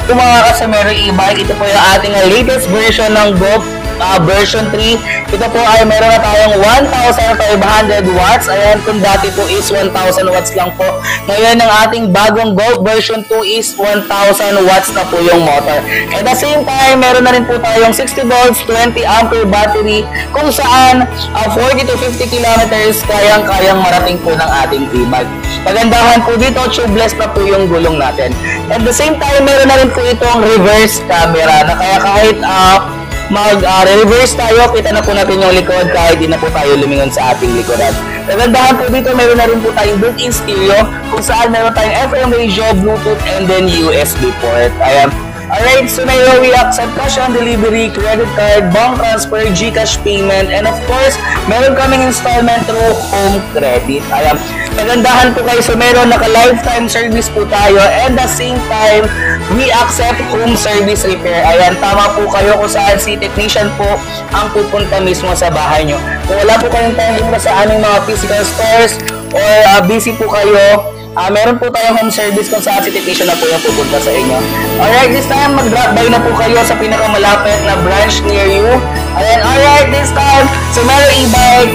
Kung mga kasamero e-bike, ito po yung ating latest version ng Go version 3. Ito po ay meron na tayong 1,500 watts. Ayan, kung dati po is 1,000 watts lang po. Ngayon, ang ating bagong Go version 2 is 1,000 watts na po yung motor. At the same time, meron na rin po tayong 60 volts, 20 ampere battery kung saan 40 to 50 kilometers kayang marating po ng ating e-bike. Pagandahan po dito, tubeless na po yung gulong natin. At the same time, meron na rin po itong reverse camera na kaya kahit mag-reverse tayo, kita na po natin yung likod kahit di na po tayo lumingon sa ating likodan. Pagandahan po dito, meron na rin po tayong built-in stereo kung saan meron tayong FM radio, Bluetooth, and then USB port. Ayan. Alright, so now we accept cash on delivery, credit card, bank transfer, GCash payment, and of course, meron kaming installment through home credit. Ayan, magandahan po kayo. So meron naka-lifetime service po tayo, and the same time, we accept home service repair. Ayan, tama po kayo kung saan si technician po ang pupunta mismo sa bahay nyo. Kung wala po kayong time sa aming mga physical stores or busy po kayo, meron po tayong home service kung saan si technician na po yung pupunta sa inyo. Alright, this time mag-drop by na po kayo sa pinakamalapit na branch near you. Ayan, alright, this time, Somero e-bike,